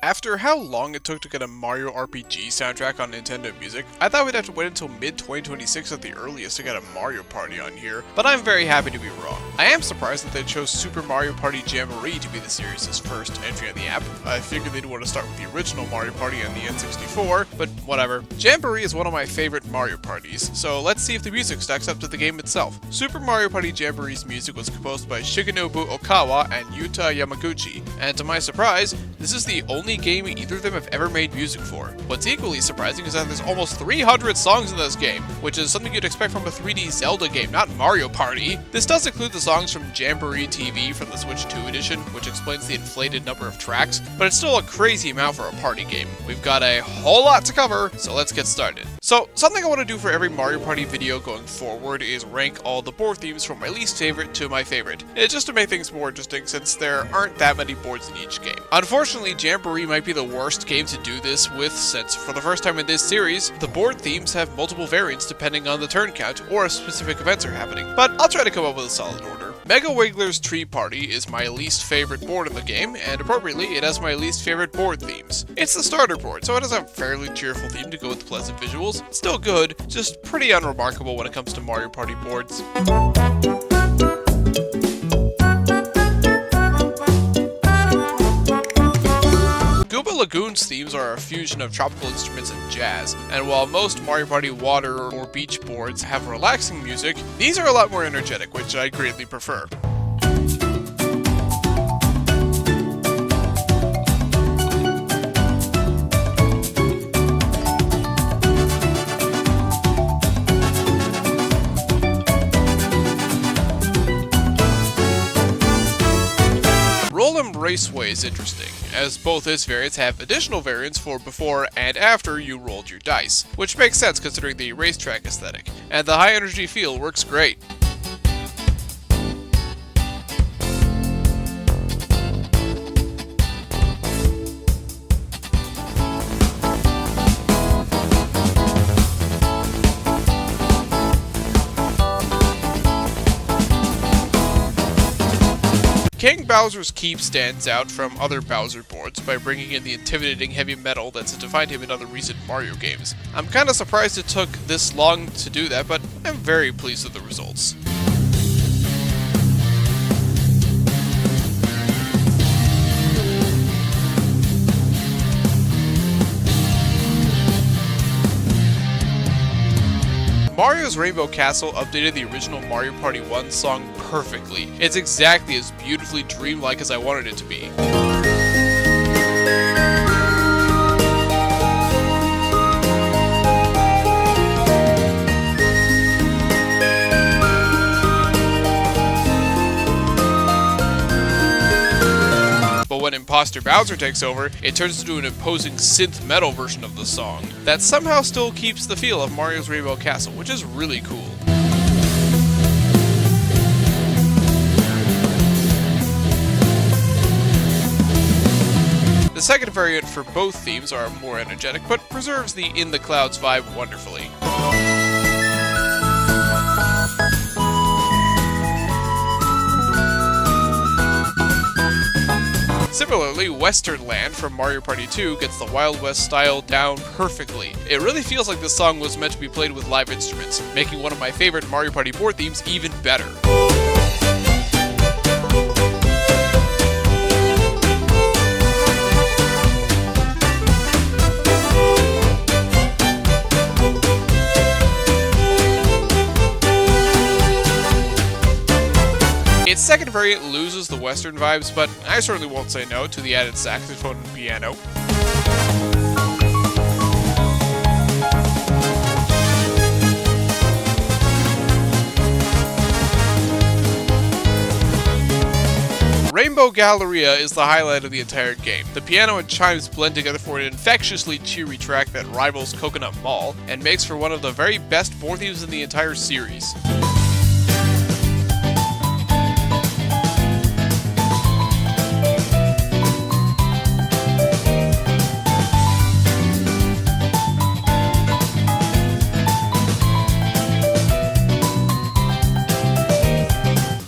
After how long it took to get a Mario RPG soundtrack on Nintendo Music, I thought we'd have to wait until mid-2026 at the earliest to get a Mario Party on here, but I'm very happy to be wrong. I am surprised that they chose Super Mario Party Jamboree to be the series' first entry on the app. I figured they'd want to start with the original Mario Party on the N64, but whatever. Jamboree is one of my favorite Mario parties, so let's see if the music stacks up to the game itself. Super Mario Party Jamboree's music was composed by Shigenobu Okawa and Yuta Yamaguchi, and to my surprise, this is the only game either of them have ever made music for. What's equally surprising is that there's almost 300 songs in this game, which is something you'd expect from a 3D Zelda game, not Mario Party. This does include the songs from Jamboree TV from the Switch 2 edition, which explains the inflated number of tracks, but it's still a crazy amount for a party game. We've got a whole lot to cover, so let's get started. So, something I want to do for every Mario Party video going forward is rank all the board themes from my least favorite to my favorite. It's just to make things more interesting since there aren't that many boards in each game. Unfortunately, Jamboree might be the worst game to do this with, since for the first time in this series, the board themes have multiple variants depending on the turn count or if specific events are happening, but I'll try to come up with a solid order. Mega Wiggler's Tree Party is my least favorite board in the game, and appropriately, it has my least favorite board themes. It's the starter board, so it has a fairly cheerful theme to go with pleasant visuals. It's still good, just pretty unremarkable when it comes to Mario Party boards. Lagoon's themes are a fusion of tropical instruments and jazz, and while most Mario Party water or beach boards have relaxing music, these are a lot more energetic, which I greatly prefer. Raceway is interesting, as both its variants have additional variants for before and after you rolled your dice, which makes sense considering the racetrack aesthetic, and the high energy feel works great. King Bowser's Keep stands out from other Bowser boards by bringing in the intimidating heavy metal that's defined him in other recent Mario games. I'm kinda surprised it took this long to do that, but I'm very pleased with the results. Mario's Rainbow Castle updated the original Mario Party 1 song perfectly. It's exactly as beautifully dreamlike as I wanted it to be. When Imposter Bowser takes over, it turns into an imposing synth metal version of the song that somehow still keeps the feel of Mario's Rainbow Castle, which is really cool. The second variant for both themes are more energetic, but preserves the In the Clouds vibe wonderfully. Similarly, Western Land from Mario Party 2 gets the Wild West style down perfectly. It really feels like this song was meant to be played with live instruments, making one of my favorite Mario Party board themes even better. Its second variant loses the Western vibes, but I certainly won't say no to the added saxophone and piano. Rainbow Galleria is the highlight of the entire game. The piano and chimes blend together for an infectiously cheery track that rivals Coconut Mall, and makes for one of the very best board themes in the entire series.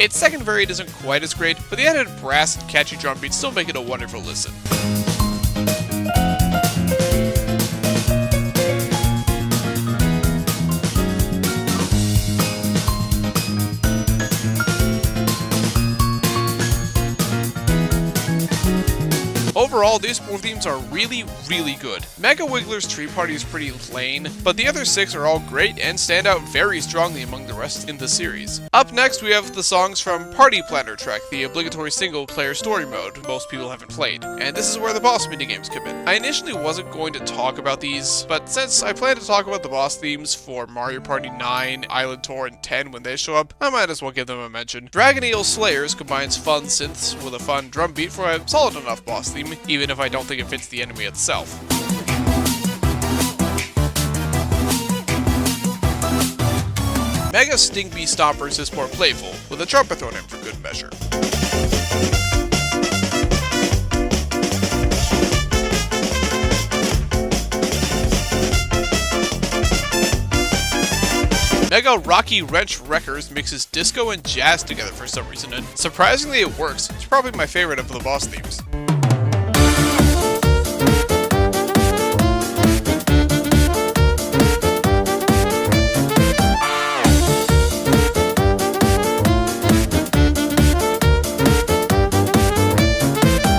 Its second variant isn't quite as great, but the added brass and catchy drum beats still make it a wonderful listen. Overall, these 4 themes are really good. Mega Wiggler's Tree Party is pretty plain, but the other 6 are all great and stand out very strongly among the rest in the series. Up next, we have the songs from Party Planner Trek, the obligatory single-player story mode most people haven't played, and this is where the boss minigames come in. I initially wasn't going to talk about these, but since I plan to talk about the boss themes for Mario Party 9, Island Tour, and 10 when they show up, I might as well give them a mention. Dragon Eel Slayers combines fun synths with a fun drum beat for a solid enough boss theme, even if I don't think it fits the enemy itself. Mega Stinkbee Stompers is more playful, with a trumpet thrown in for good measure. Mega Rocky Wrench Wreckers mixes disco and jazz together for some reason, and surprisingly it works. It's probably my favorite of the boss themes.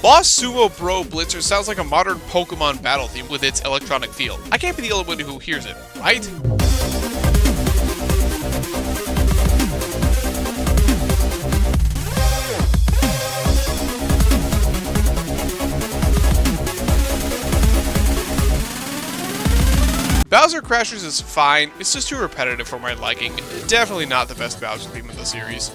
Boss Sumo Bro Blitzer sounds like a modern Pokemon battle theme with its electronic feel. I can't be the only one who hears it, right? Bowser Crashers is fine, it's just too repetitive for my liking. Definitely not the best Bowser theme in the series.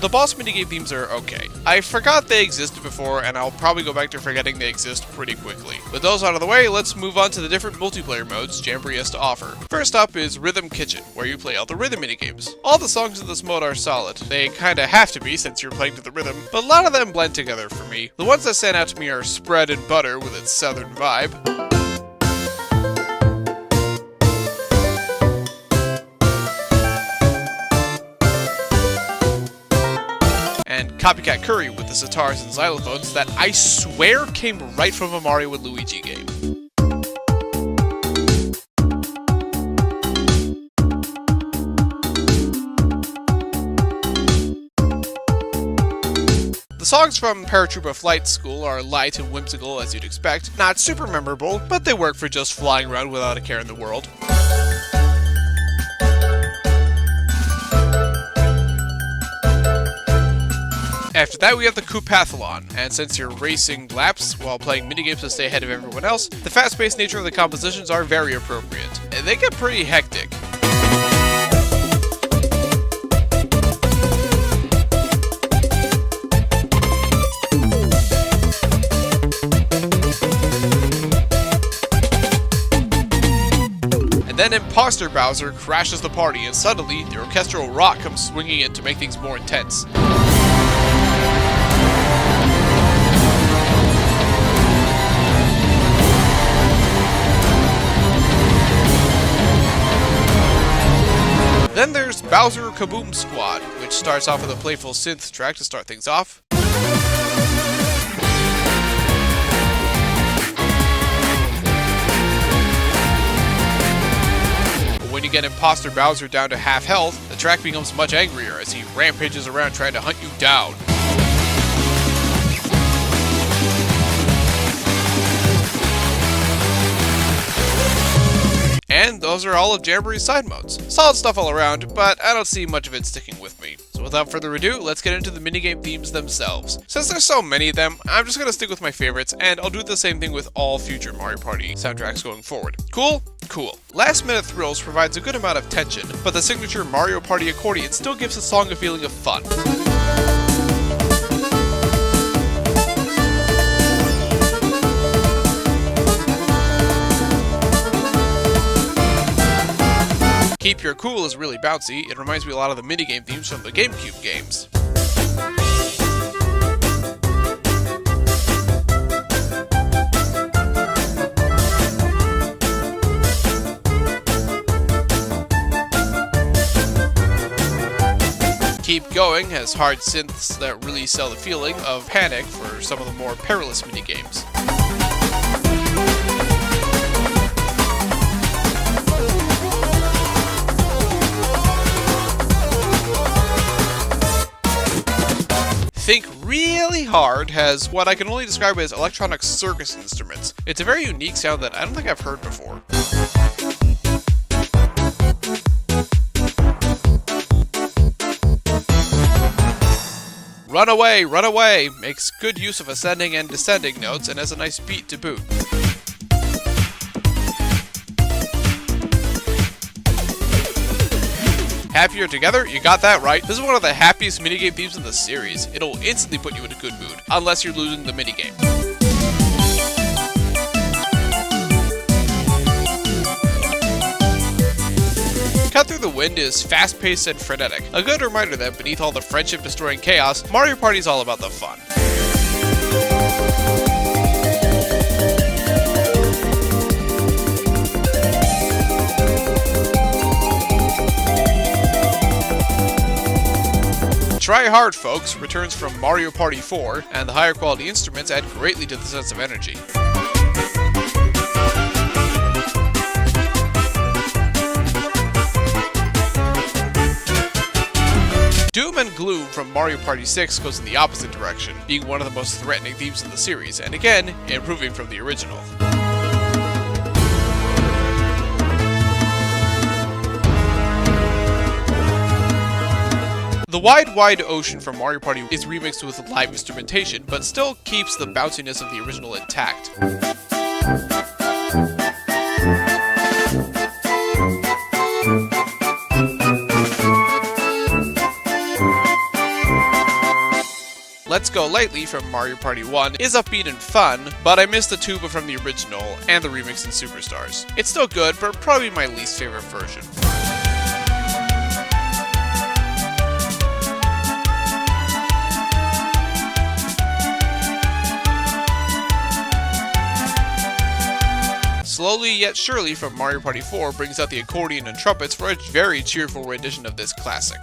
The boss minigame themes are okay. I forgot they existed before, and I'll probably go back to forgetting they exist pretty quickly. With those out of the way, let's move on to the different multiplayer modes Jamboree has to offer. First up is Rhythm Kitchen, where you play all the rhythm minigames. All the songs in this mode are solid. They kinda have to be since you're playing to the rhythm, but a lot of them blend together for me. The ones that stand out to me are Spread and Butter with its southern vibe, and Copycat Curry with the sitars and xylophones that I swear came right from a Mario and Luigi game. The songs from Paratroopa Flight School are light and whimsical as you'd expect, not super memorable, but they work for just flying around without a care in the world. After that, we have the Koopathlon, and since you're racing laps while playing minigames to stay ahead of everyone else, the fast-paced nature of the compositions are very appropriate. They get pretty hectic. And then Imposter Bowser crashes the party, and suddenly, the orchestral rock comes swinging in to make things more intense. Then there's Bowser Kaboom Squad, which starts off with a playful synth track to start things off. But when you get Imposter Bowser down to half health, the track becomes much angrier as he rampages around trying to hunt you down. And those are all of Jamboree's side modes. Solid stuff all around, but I don't see much of it sticking with me. So without further ado, let's get into the minigame themes themselves. Since there's so many of them, I'm just gonna stick with my favorites, and I'll do the same thing with all future Mario Party soundtracks going forward. Cool? Cool. Last Minute Thrills provides a good amount of tension, but the signature Mario Party accordion still gives the song a feeling of fun. Keep Your Cool is really bouncy. It reminds me a lot of the minigame themes from the GameCube games. Keep Going has hard synths that really sell the feeling of panic for some of the more perilous minigames. think really hard has what I can only describe as electronic circus instruments. It's a very unique sound that I don't think I've heard before. Run Away makes good use of ascending and descending notes and has a nice beat to boot. Happier Together? You got that right. This is one of the happiest minigame themes in the series. It'll instantly put you in a good mood, unless you're losing the minigame. Cut Through the Wind is fast-paced and frenetic. A good reminder that beneath all the friendship-destroying chaos, Mario Party is all about the fun. Try Hard, folks returns from Mario Party 4, and the higher quality instruments add greatly to the sense of energy. Doom and Gloom from Mario Party 6 goes in the opposite direction, being one of the most threatening themes in the series, and again, improving from the original. The Wide Ocean from Mario Party is remixed with live instrumentation, but still keeps the bounciness of the original intact. Let's Go Lightly from Mario Party 1 is upbeat and fun, but I miss the tuba from the original and the remix in Superstars. It's still good, but probably my least favorite version. Slowly Yet Surely from Mario Party 4 brings out the accordion and trumpets for a very cheerful rendition of this classic.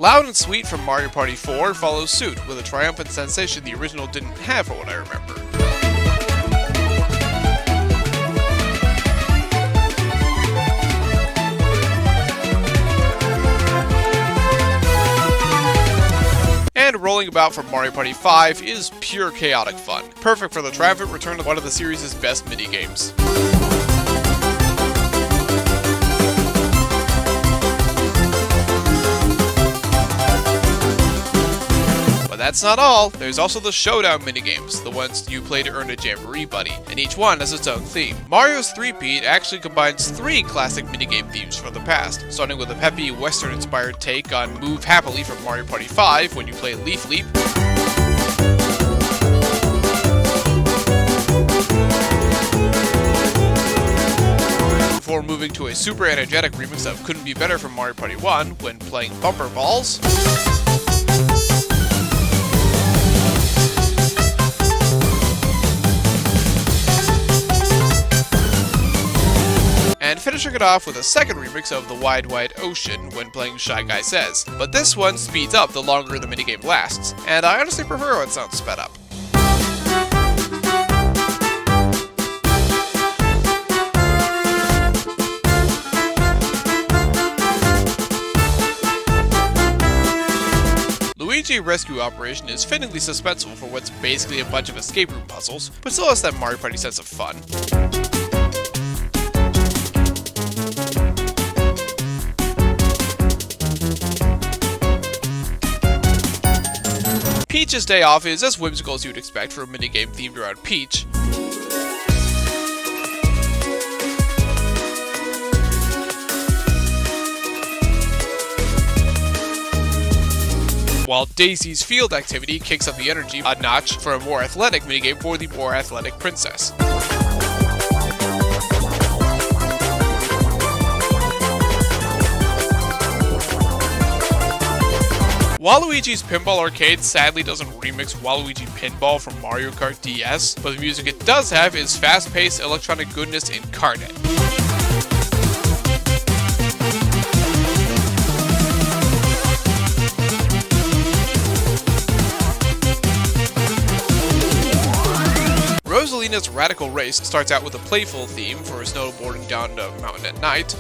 Loud and Sweet from Mario Party 4 follows suit, with a triumphant sensation the original didn't have from what I remember. And Rolling About from Mario Party 5 is pure chaotic fun, perfect for the triumphant return of one of the series' best minigames. But that's not all. There's also the Showdown minigames, the ones you play to earn a Jamboree buddy, and each one has its own theme. Mario's Three-Peat actually combines 3 classic minigame themes from the past, starting with a peppy Western-inspired take on Move Happily from Mario Party 5 when you play Leaf Leap, before moving to a super energetic remix of Couldn't Be Better from Mario Party 1 when playing Bumper Balls, and finishing it off with a second remix of The Wide Ocean when playing Shy Guy Says. But this one speeds up the longer the minigame lasts, and I honestly prefer how it sounds sped up. Luigi Rescue Operation is fittingly suspenseful for what's basically a bunch of escape room puzzles, but still has that Mario Party sense of fun. Peach's Day Off is as whimsical as you'd expect for a minigame themed around Peach. While Daisy's Field Activity kicks up the energy a notch for a more athletic minigame for the more athletic princess. Waluigi's Pinball Arcade sadly doesn't remix Waluigi Pinball from Mario Kart DS, but the music it does have is fast-paced electronic goodness incarnate. Angelina's Radical Race starts out with a playful theme for snowboarding down a mountain at night.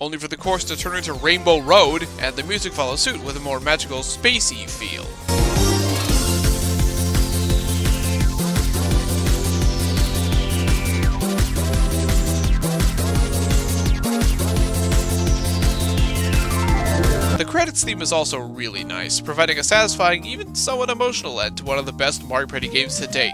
Only for the course to turn into Rainbow Road, and the music follows suit with a more magical, spacey feel. The credits theme is also really nice, providing a satisfying, even somewhat emotional end to one of the best Mario Party games to date.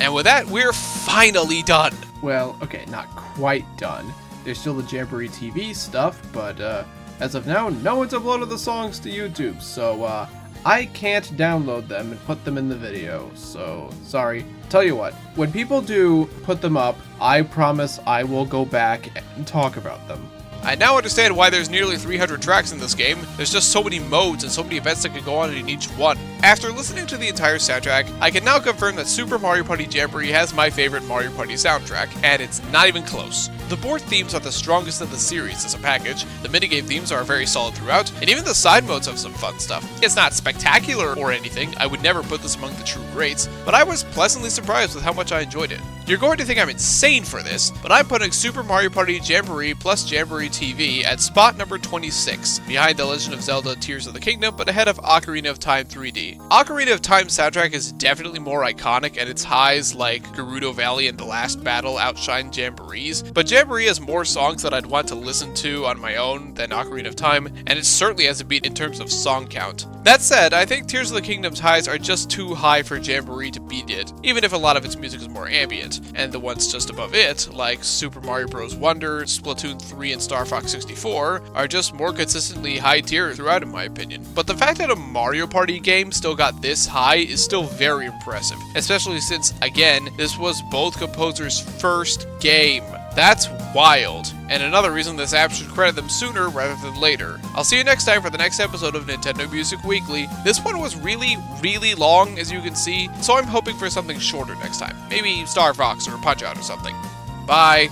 And with that, we're finally done! Well, okay, not quite done. There's still the Jamboree TV stuff, but as of now, no one's uploaded the songs to YouTube, so I can't download them and put them in the video, so sorry. Tell you what, when people do put them up, I promise I will go back and talk about them. I now understand why there's nearly 300 tracks in this game. There's just so many modes and so many events that could go on in each one. After listening to the entire soundtrack, I can now confirm that Super Mario Party Jamboree has my favorite Mario Party soundtrack, and it's not even close. The board themes are the strongest of the series as a package, the minigame themes are very solid throughout, and even the side modes have some fun stuff. It's not spectacular or anything, I would never put this among the true greats, but I was pleasantly surprised with how much I enjoyed it. You're going to think I'm insane for this, but I'm putting Super Mario Party Jamboree plus Jamboree TV at spot number 26, behind The Legend of Zelda Tears of the Kingdom, but ahead of Ocarina of Time 3D. Ocarina of Time soundtrack is definitely more iconic, and its highs like Gerudo Valley and The Last Battle outshine Jamboree's, but Jamboree has more songs that I'd want to listen to on my own than Ocarina of Time, and it certainly has a beat in terms of song count. That said, I think Tears of the Kingdom's highs are just too high for Jamboree to beat it, even if a lot of its music is more ambient, and the ones just above it, like Super Mario Bros. Wonder, Splatoon 3, and Star Fox 64, are just more consistently high tier throughout in my opinion. But the fact that a Mario Party game still got this high is still very impressive, especially since, again, this was both composers' first game. That's wild, and another reason this app should credit them sooner rather than later. I'll see you next time for the next episode of Nintendo Music Weekly. This one was really long, as you can see, so I'm hoping for something shorter next time. Maybe Star Fox or Punch-Out or something. Bye!